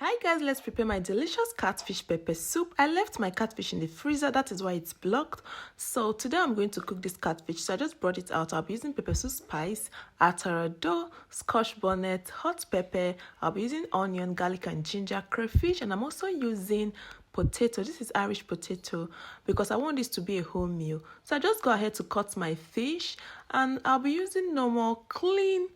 Hi guys, let's prepare my delicious catfish pepper soup. I left my catfish in the freezer, that is why it's blocked. So today I'm going to cook this catfish. So I just brought it out. I'll be using pepper soup spice, atara, scotch bonnet, hot pepper. I'll be using onion, garlic and ginger crayfish, and I'm also using potato. This is Irish potato because I want this to be a home meal. So I just go ahead to cut my fish, and I'll be using normal clean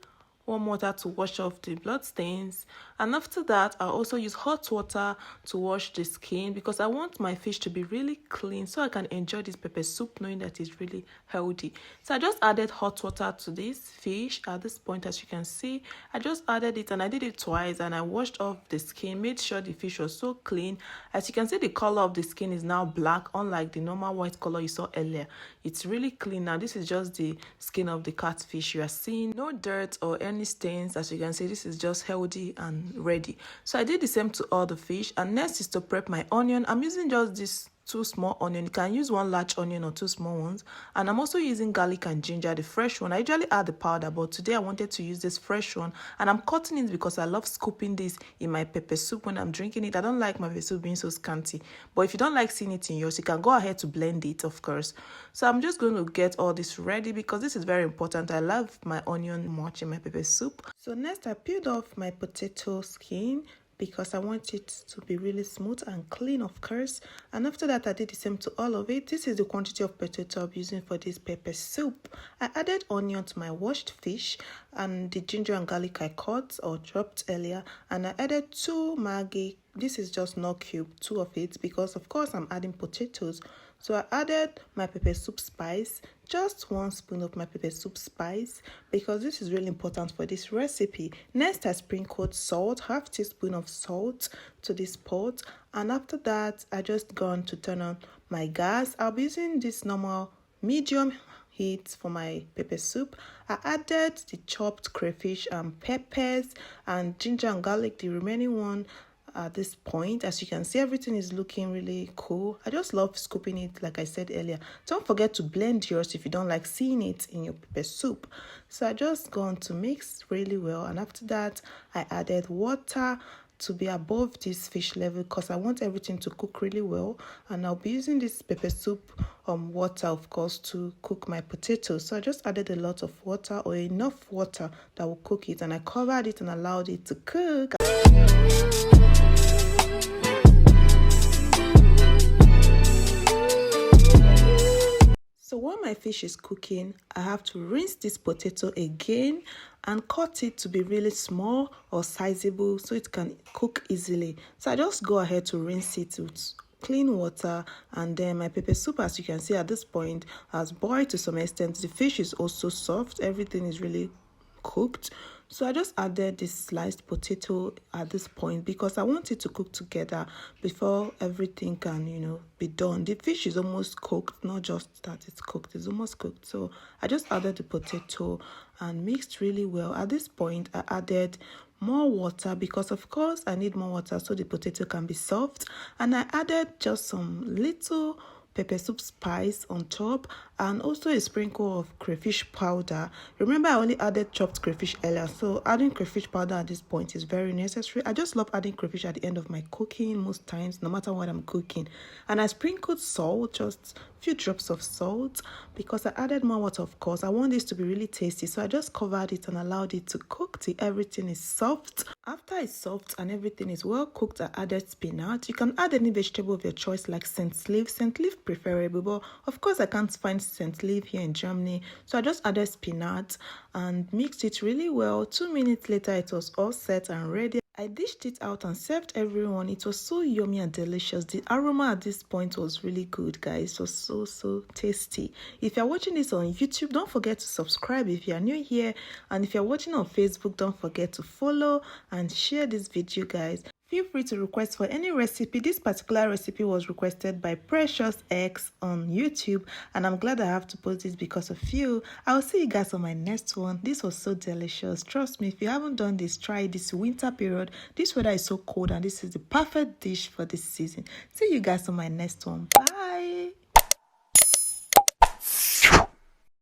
warm water to wash off the blood stains, and after that I'll also use hot water to wash the skin because I want my fish to be really clean so I can enjoy this pepper soup knowing that it's really healthy. So I just added hot water to this fish. At this point, as you can see, I just added it and I did it twice, and I washed off the skin, made sure the fish was so clean. As you can see, the color of the skin is now black, unlike the normal white color you saw earlier. It's really clean now. This is just the skin of the catfish. You are seeing no dirt or any stains. As you can see, this is just healthy and ready. So I did the same to all the fish, and next is to prep my onion. I'm using just this 2 small onion. You can use 1 large onion or 2 small ones, and I'm also using garlic and ginger, the fresh one. I usually add the powder, but today I wanted to use this fresh one, and I'm cutting it because I love scooping this in my pepper soup when I'm drinking it. I don't like my pepper soup being so scanty, but if you don't like seeing it in yours, you can go ahead to blend it, of course. So I'm just going to get all this ready because this is very important. I love my onion much in my pepper soup. So next, I peeled off my potato skin because I want it to be really smooth and clean, of course. And after that, I did the same to all of it. This is the quantity of potato I'm using for this pepper soup. I added onion to my washed fish and the ginger and garlic I cut or chopped earlier. And I added 2 Maggi. This is just not cube, 2 of it, because of course I'm adding potatoes. So I added my pepper soup spice, just 1 spoon of my pepper soup spice, because this is really important for this recipe. Next, I sprinkled salt, 1/2 teaspoon of salt to this pot. And after that, I just gone to turn on my gas. I'll be using this normal medium heat for my pepper soup. I added the chopped crayfish and peppers and ginger and garlic, the remaining one. At this point, as you can see, everything is looking really cool. I just love scooping it, like I said earlier. Don't forget to blend yours if you don't like seeing it in your pepper soup. So I just going to mix really well, and after that I added water to be above this fish level because I want everything to cook really well. And I'll be using this pepper soup water, of course, to cook my potatoes. So I just added a lot of water, or enough water that will cook it, and I covered it and allowed it to cook. So while my fish is cooking, I have to rinse this potato again and cut it to be really small or sizable so it can cook easily. So I just go ahead to rinse it with clean water, and then my pepper soup, as you can see at this point, has boiled to some extent. The fish is also soft. Everything is really cooked. So I just added this sliced potato at this point because I want it to cook together before everything can, be done. The fish is almost cooked, not just that it's cooked, it's almost cooked. So I just added the potato and mixed really well. At this point, I added more water because of course I need more water so the potato can be soft, and I added just some little pepper soup spice on top, and also a sprinkle of crayfish powder. Remember, I only added chopped crayfish earlier, so adding crayfish powder at this point is very necessary. I just love adding crayfish at the end of my cooking most times, no matter what I'm cooking. And I sprinkled salt, just a few drops of salt, because I added more water, of course. I want this to be really tasty, so I just covered it and allowed it to cook till everything is soft. After it's soft and everything is well cooked, I added spinat. You can add any vegetable of your choice, like scent leaf preferable, but of course I can't find scent leaf here in Germany, so I just added spinat and mixed it really well. 2 minutes later, it was all set and ready. I dished it out and served everyone. It was so yummy and delicious. The aroma at this point was really good, guys. It was so tasty. If you're watching this on YouTube, don't forget to subscribe if you're new here, and if you're watching on Facebook, don't forget to follow and share this video, guys. Feel free to request for any recipe. This particular recipe was requested by Precious X on YouTube, and I'm glad I have to post this because of you. I'll see you guys on my next one. This was so delicious. Trust me, if you haven't done this, try this winter period. This weather is so cold, and this is the perfect dish for this season. See you guys on my next one. Bye.